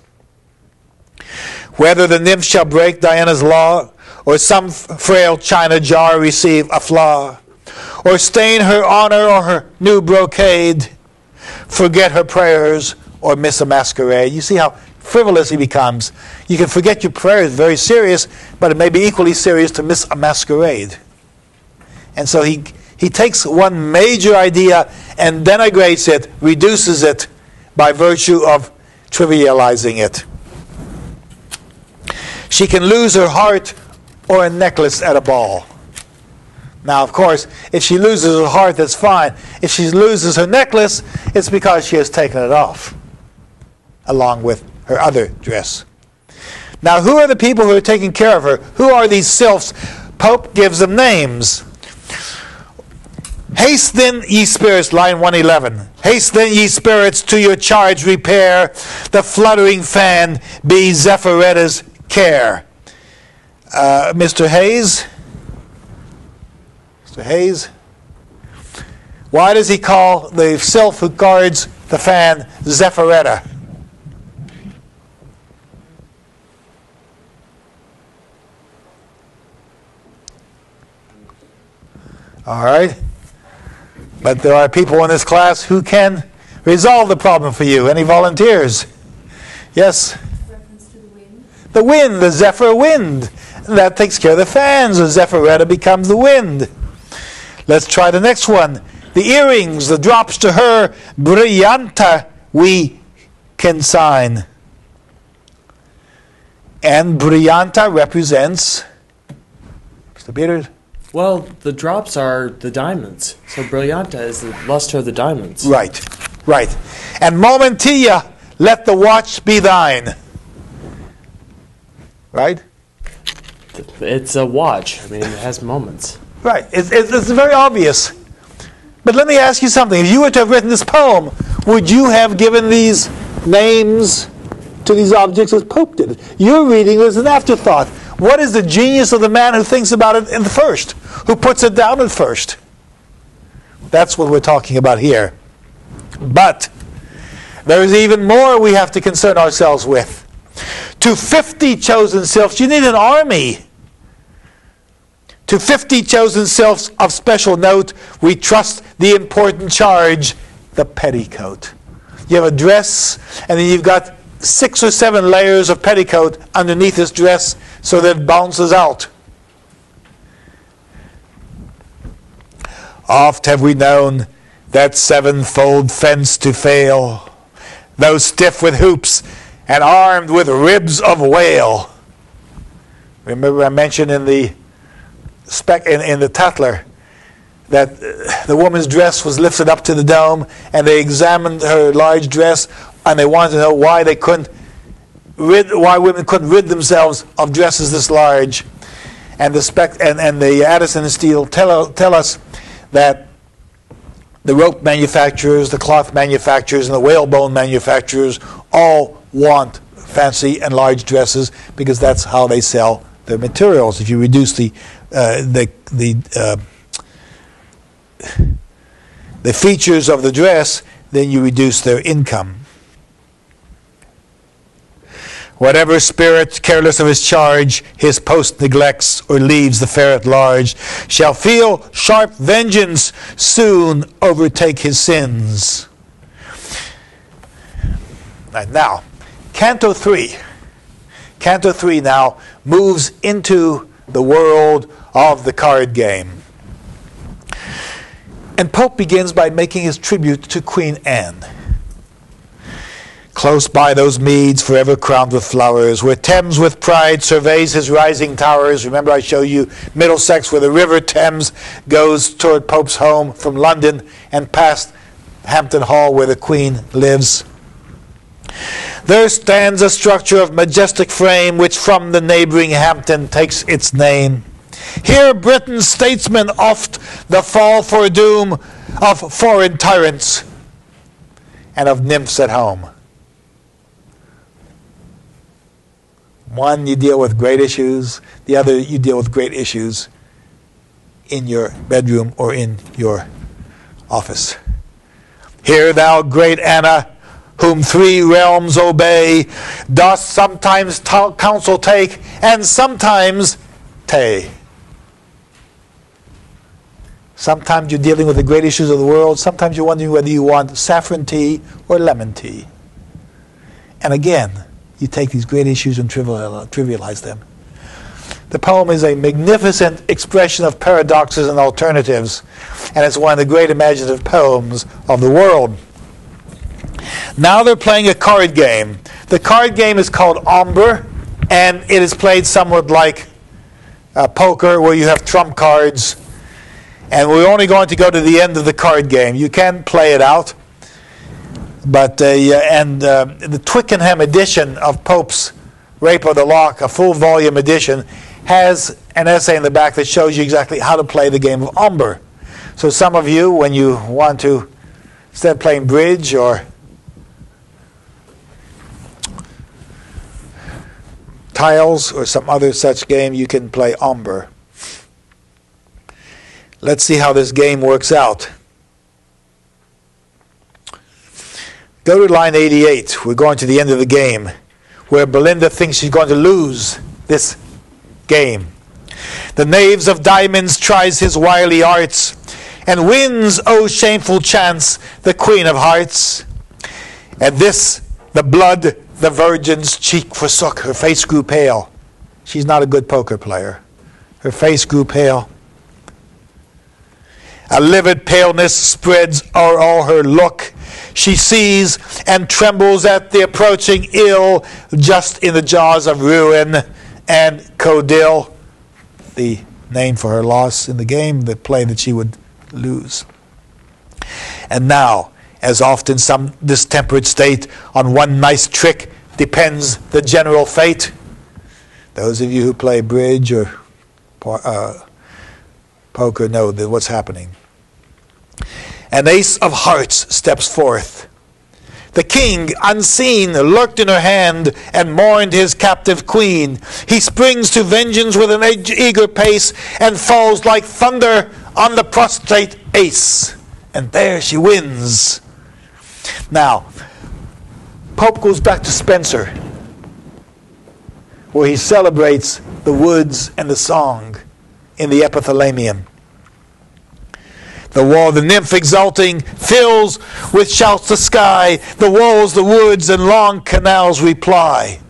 Whether the nymph shall break Diana's law, or some frail china jar receive a flaw, or stain her honor or her new brocade, forget her prayers or miss a masquerade. You see how frivolous he becomes. You can forget your prayers, very serious, but it may be equally serious to miss a masquerade. And so he takes one major idea and denigrates it, reduces it by virtue of trivializing it. She can lose her heart or a necklace at a ball. Now, of course, if she loses her heart, that's fine. If she loses her necklace, it's because she has taken it off, along with her other dress. Now, who are the people who are taking care of her? Who are these sylphs? Pope gives them names. Haste then, ye spirits, line 111. Haste then, ye spirits, to your charge repair. The fluttering fan be Zephyretta's care. Mr. Hayes? Mr. Hayes. Why does he call the sylph who guards the fan Zephyretta? All right. But there are people in this class who can resolve the problem for you. Any volunteers? Yes? Reference to the wind. The wind, the zephyr wind. That takes care of the fans. The Zephyretta becomes the wind. Let's try the next one. The earrings, the drops to her, brillanta we consign. And brillanta represents, Mr. Peters? Well, the drops are the diamonds. So brillanta is the luster of the diamonds. Right, right. And momentilla, let the watch be thine. Right? It's a watch. I mean, it has moments. Right. It's very obvious. But let me ask you something. If you were to have written this poem, would you have given these names to these objects as Pope did? Your reading was an afterthought. What is the genius of the man who thinks about it in the first, who puts it down at first? That's what we're talking about here. But there is even more we have to concern ourselves with. To 50 chosen sylphs, you need an army. To 50 chosen sylphs of special note, we trust the important charge, the petticoat. You have a dress, and then you've got 6 or 7 layers of petticoat underneath this dress so that it bounces out. Oft have we known that 7-fold fence to fail, though stiff with hoops and armed with ribs of whale. Remember I mentioned in the in the Tatler that the woman's dress was lifted up to the dome, and they examined her large dress, and they wanted to know why why women couldn't rid themselves of dresses this large. And the Addison and Steele tell us that the rope manufacturers, the cloth manufacturers, and the whalebone manufacturers all want fancy and large dresses because that's how they sell their materials. If you reduce the features of the dress, then you reduce their income. Whatever spirit, careless of his charge, his post neglects or leaves the fair at large, shall feel sharp vengeance soon overtake his sins. And now, Canto 3. Canto 3 now moves into the world of the card game. And Pope begins by making his tribute to Queen Anne. Close by those meads forever crowned with flowers, where Thames with pride surveys his rising towers. Remember I showed you Middlesex, where the river Thames goes toward Pope's home from London and past Hampton Hall, where the Queen lives. There stands a structure of majestic frame, which from the neighboring Hampton takes its name. Here Britain's statesmen oft the fall for doom of foreign tyrants and of nymphs at home. One, you deal with great issues. The other, you deal with great issues in your bedroom or in your office. Hear thou, great Anna, whom 3 realms obey, dost sometimes counsel take, and sometimes tay. Sometimes you're dealing with the great issues of the world. Sometimes you're wondering whether you want saffron tea or lemon tea. And again, you take these great issues and trivialize them. The poem is a magnificent expression of paradoxes and alternatives, and it's one of the great imaginative poems of the world. Now they're playing a card game. The card game is called Ombre, and it is played somewhat like poker, where you have trump cards. And we're only going to go to the end of the card game. You can play it out. But the Twickenham edition of Pope's Rape of the Lock, a full volume edition, has an essay in the back that shows you exactly how to play the game of Ombre. So some of you, when you want to, instead of playing bridge or tiles or some other such game, you can play Ombre. Let's see how this game works out. Go to line 88. We're going to the end of the game, where Belinda thinks she's going to lose this game. The knaves of diamonds tries his wily arts, and wins, oh shameful chance, the queen of hearts. At this, the blood the virgin's cheek forsook. Her face grew pale. She's not a good poker player. Her face grew pale. A livid paleness spreads o'er all her look. She sees and trembles at the approaching ill, just in the jaws of ruin and Codil, the name for her loss in the game, the play that she would lose. And now, as often some distempered state, on one nice trick depends the general fate. Those of you who play bridge or poker know that what's happening. An ace of hearts steps forth. The king, unseen, lurked in her hand and mourned his captive queen. He springs to vengeance with an eager pace and falls like thunder on the prostrate ace. And there she wins. Now, Pope goes back to Spenser, where he celebrates the woods and the song in the epithalamium. The wall, the nymph exulting, fills with shouts the sky. The walls, the woods, and long canals reply.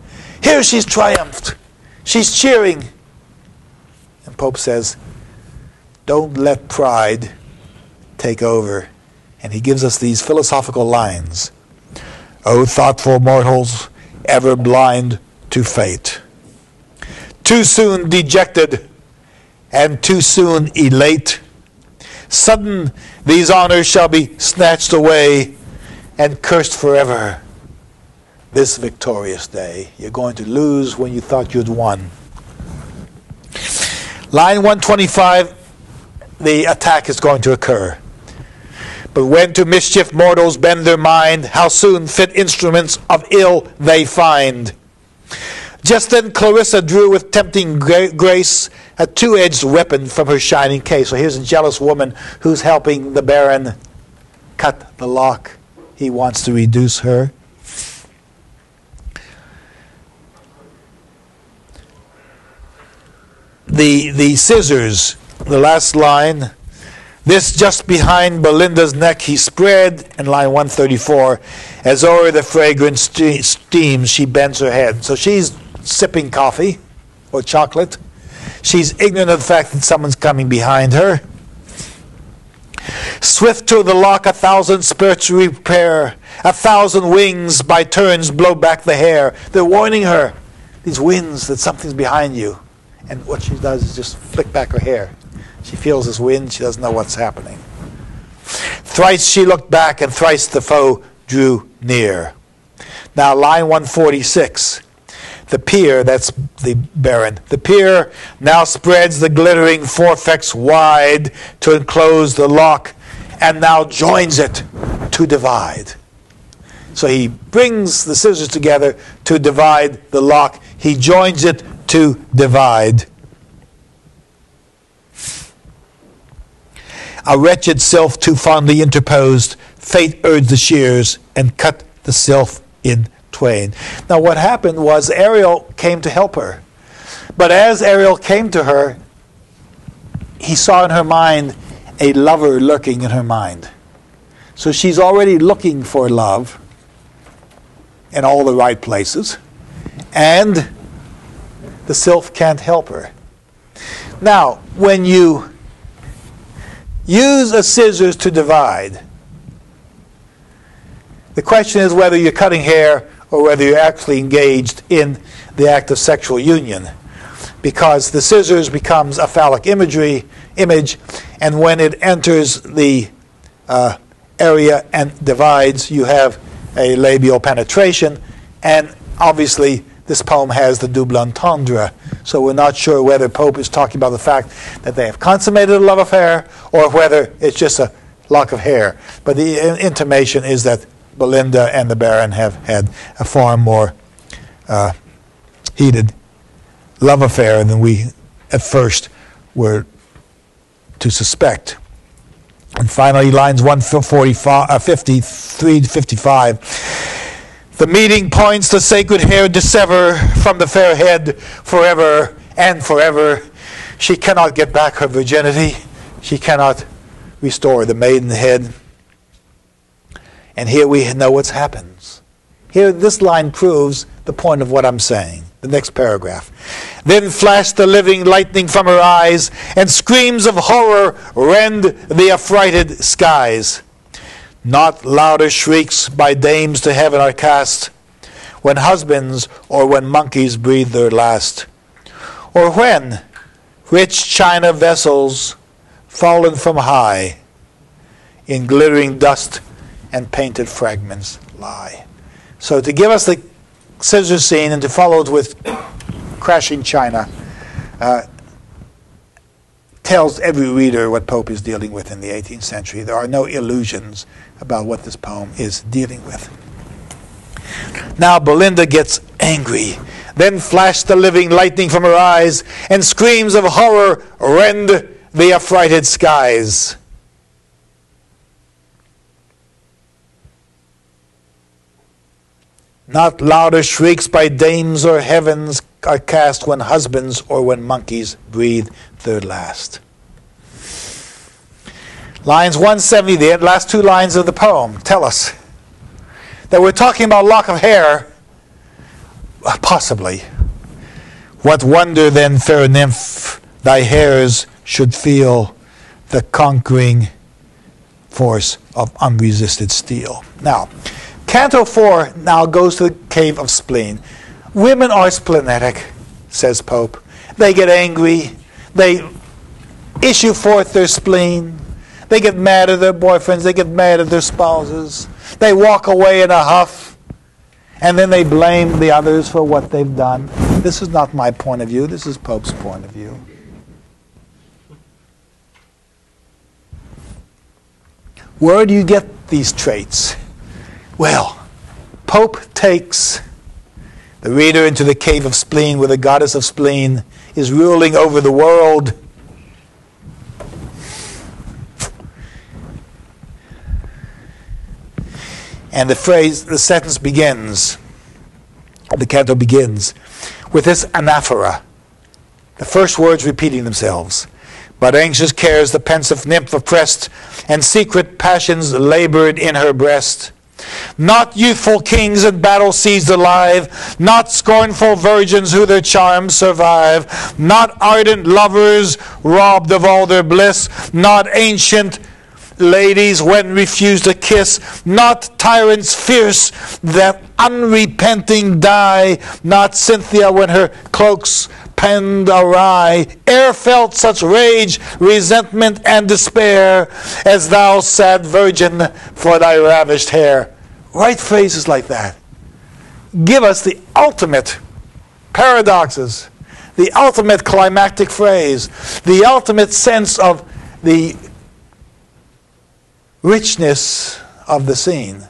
Here she's triumphed. She's cheering. And Pope says, don't let pride take over. And he gives us these philosophical lines. O thoughtful mortals, ever blind to fate. Too soon dejected, and too soon elate. Sudden these honors shall be snatched away and cursed forever. This victorious day, you're going to lose when you thought you'd won. Line 125, the attack is going to occur. But when to mischief mortals bend their mind, how soon fit instruments of ill they find. Just then Clarissa drew with tempting grace a two-edged weapon from her shining case. So here's a jealous woman who's helping the Baron cut the lock. He wants to reduce her. The scissors, the last line, this just behind Belinda's neck he spread, in line 134, as o'er the fragrant steam she bends her head. So she's sipping coffee or chocolate. She's ignorant of the fact that someone's coming behind her. Swift to the lock 1,000 spurts repair, 1,000 wings by turns blow back the hair. They're warning her, these winds, that something's behind you. And what she does is just flick back her hair. She feels this wind, she doesn't know what's happening. Thrice she looked back, and thrice the foe drew near. Now line 146. The pier, that's the Baron. The pier now spreads the glittering forefex wide to enclose the lock, and now joins it to divide. So he brings the scissors together to divide the lock. He joins it to divide. A wretched sylph too fondly interposed, fate urged the shears and cut the sylph in twain. Now what happened was Ariel came to help her. But as Ariel came to her, he saw in her mind a lover lurking in her mind. So she's already looking for love in all the right places. And the sylph can't help her. Now, when you use a scissors to divide, the question is whether you're cutting hair or whether you're actually engaged in the act of sexual union. Because the scissors becomes a phallic image, and when it enters the area and divides, you have a labial penetration, and obviously this poem has the double entendre, so we're not sure whether Pope is talking about the fact that they have consummated a love affair or whether it's just a lock of hair. But the intimation is that Belinda and the Baron have had a far more heated love affair than we at first were to suspect. And finally, lines 153 to 55. The meeting points the sacred hair dissever from the fair head forever and forever. She cannot get back her virginity. She cannot restore the maiden head. And here we know what happens. Here, this line proves the point of what I'm saying. The next paragraph. Then flashed the living lightning from her eyes, and screams of horror rend the affrighted skies. Not louder shrieks by dames to heaven are cast, when husbands or when monkeys breathe their last, or when rich china vessels, fallen from high, in glittering dust and painted fragments lie. So to give us the scissor scene and to follow it with crashing china tells every reader what Pope is dealing with in the 18th century. There are no illusions about what this poem is dealing with. Now Belinda gets angry. Then flashed the living lightning from her eyes, and screams of horror rend the affrighted skies. Not louder shrieks by dames or heavens are cast, when husbands or when monkeys breathe their last. Lines 170, the last two lines of the poem, tell us that we're talking about a lock of hair. Possibly. What wonder then, fair nymph, thy hairs should feel the conquering force of unresisted steel. Now, Canto 4 now goes to the cave of Spleen. Women are splenetic, says Pope. They get angry. They issue forth their spleen. They get mad at their boyfriends. They get mad at their spouses. They walk away in a huff. And then they blame the others for what they've done. This is not my point of view. This is Pope's point of view. Where do you get these traits? Well, Pope takes the reader into the cave of Spleen, where the goddess of Spleen is ruling over the world. And the sentence begins, the canto begins, with this anaphora. The first words repeating themselves. But anxious cares the pensive nymph oppressed, and secret passions labored in her breast. Not youthful kings in battle seized alive, not scornful virgins who their charms survive, not ardent lovers robbed of all their bliss, not ancient ladies when refused a kiss, not tyrants fierce that unrepenting die, not Cynthia when her cloaks penned awry, e'er felt such rage, resentment, and despair as thou, sad virgin, for thy ravished hair. Write phrases like that. Give us the ultimate paradoxes, the ultimate climactic phrase, the ultimate sense of the richness of the scene.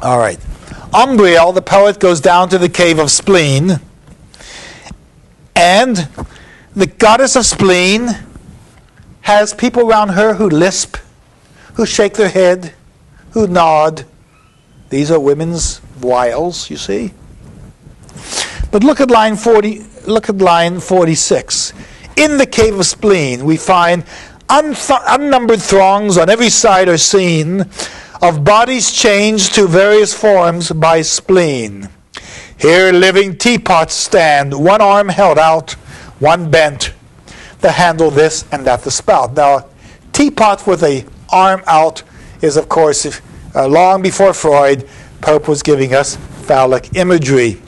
All right. Umbriel, the poet, goes down to the cave of Spleen, and the goddess of Spleen has people around her who lisp, who shake their head, who nod. These are women's wiles, you see. But look at line 40. Look at line 46. In the cave of Spleen, we find unnumbered throngs on every side are seen, of bodies changed to various forms by spleen. Here living teapots stand, one arm held out, one bent, the handle this and that the spout. Now, teapot with a arm out is, of course, long before Freud, Pope was giving us phallic imagery.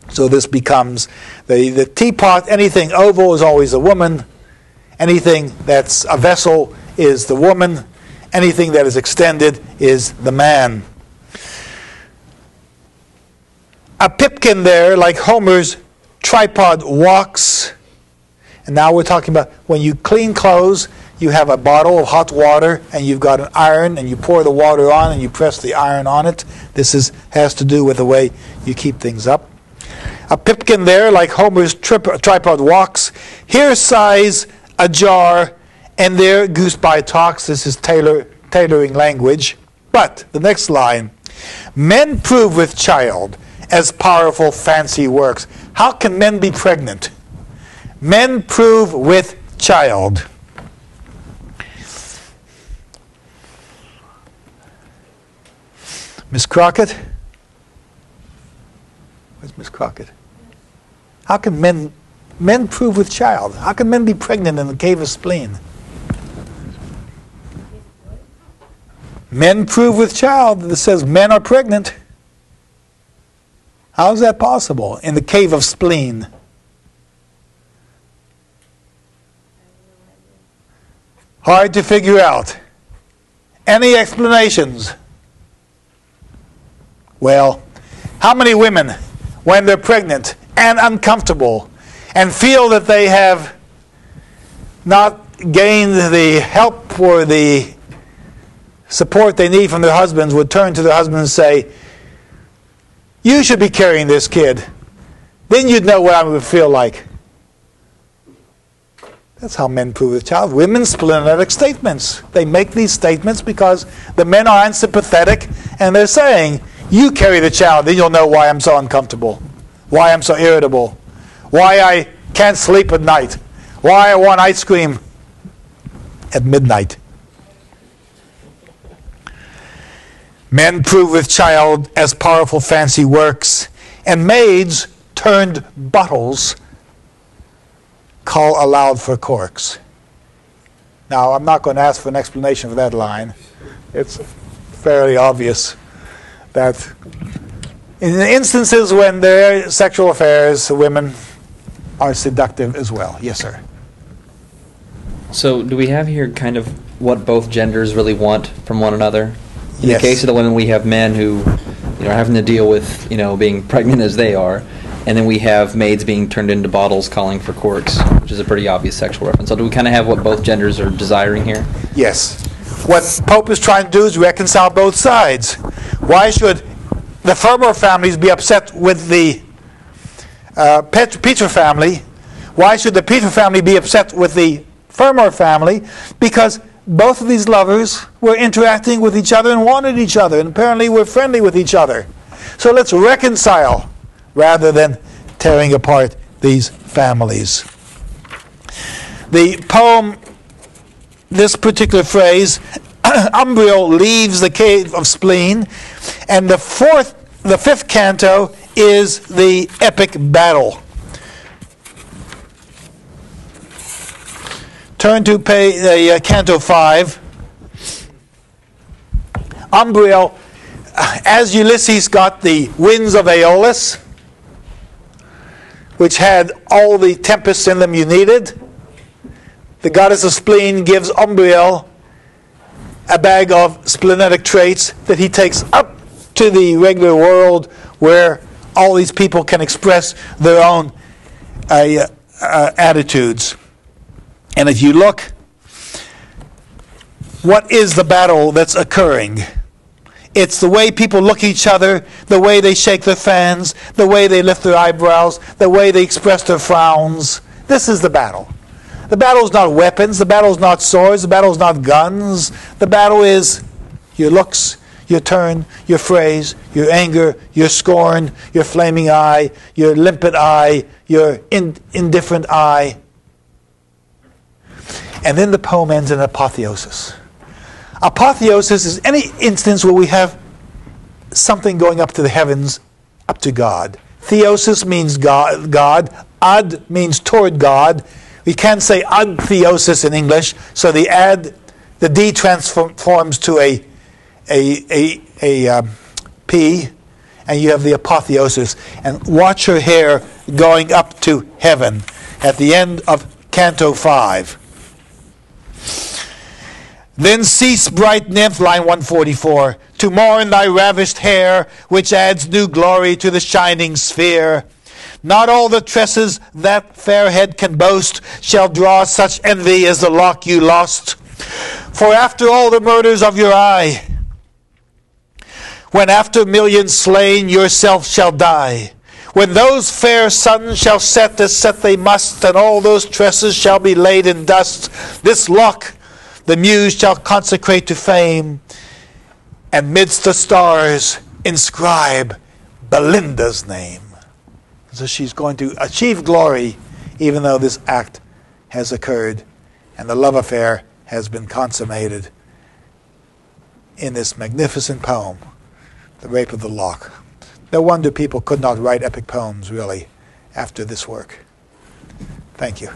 So this becomes the teapot. Anything oval is always a woman. Anything that's a vessel is the woman. Anything that is extended is the man. A pipkin there, like Homer's tripod, walks. And now we're talking about when you clean clothes, you have a bottle of hot water and you've got an iron and you pour the water on and you press the iron on it. This has to do with the way you keep things up. A pipkin there, like Homer's tripod, walks. Here sighs ajar, and there Gooseby talks. This is tailoring language. But the next line, men prove with child as powerful fancy works. How can men be pregnant? Men prove with child. Miss Crockett? Where's Miss Crockett? How can men prove with child? How can men be pregnant in the cave of Spleen? Men prove with child. It says men are pregnant. How is that possible in the cave of Spleen? Hard to figure out. Any explanations? Well, how many women, when they're pregnant and uncomfortable and feel that they have not gained the help or the support they need from their husbands, would turn to their husband and say, "You should be carrying this kid. Then you'd know what I would feel like." That's how men prove with child. Women's splenetic statements. They make these statements because the men are unsympathetic and they're saying, "You carry the child, then you'll know why I'm so uncomfortable, why I'm so irritable, why I can't sleep at night, why I want ice cream at midnight." Men prove with child as powerful fancy works, and maids turned bottles call aloud for corks. Now, I'm not going to ask for an explanation for that line. It's fairly obvious that in the instances when there are sexual affairs, women are seductive as well. Yes, sir. So do we have here kind of what both genders really want from one another? In Yes. the case of the women, we have men who, are having to deal with, being pregnant as they are, and then we have maids being turned into bottles calling for corks, which is a pretty obvious sexual reference. So do we kind of have what both genders are desiring here? Yes. What Pope is trying to do is reconcile both sides. Why should the Fermor families be upset with the Peter family? Why should the Peter family be upset with the Fermor family? Because both of these lovers were interacting with each other and wanted each other, and apparently were friendly with each other. So let's reconcile rather than tearing apart these families. The poem, this particular phrase, Umbriel leaves the cave of Spleen, and the fifth canto is the epic battle. Turn to Canto 5. Umbriel, as Ulysses got the winds of Aeolus, which had all the tempests in them you needed, the goddess of Spleen gives Umbriel a bag of splenetic traits that he takes up to the regular world where all these people can express their own attitudes. And if you look, what is the battle that's occurring? It's the way people look at each other, the way they shake their fans, the way they lift their eyebrows, the way they express their frowns. This is the battle. The battle is not weapons, the battle is not swords, the battle is not guns. The battle is your looks, your turn, your phrase, your anger, your scorn, your flaming eye, your limpid eye, your indifferent eye. And then the poem ends in apotheosis. Apotheosis is any instance where we have something going up to the heavens, up to God. Theosis means God. Ad means toward God. We can't say ad theosis in English, so the D transforms to a P, and you have the apotheosis. And watch her hair going up to heaven at the end of Canto 5. Then cease, bright nymph, line 144, to mourn thy ravished hair, which adds new glory to the shining sphere. Not all the tresses that fair head can boast shall draw such envy as the lock you lost. For after all the murders of your eye, when after millions slain yourself shall die, When those fair suns shall set, as set they must, and all those tresses shall be laid in dust, this lock the muse shall consecrate to fame, and midst the stars inscribe Belinda's name. So she's going to achieve glory even though this act has occurred and the love affair has been consummated in this magnificent poem, The Rape of the Lock. No wonder people could not write epic poems, really, after this work. Thank you.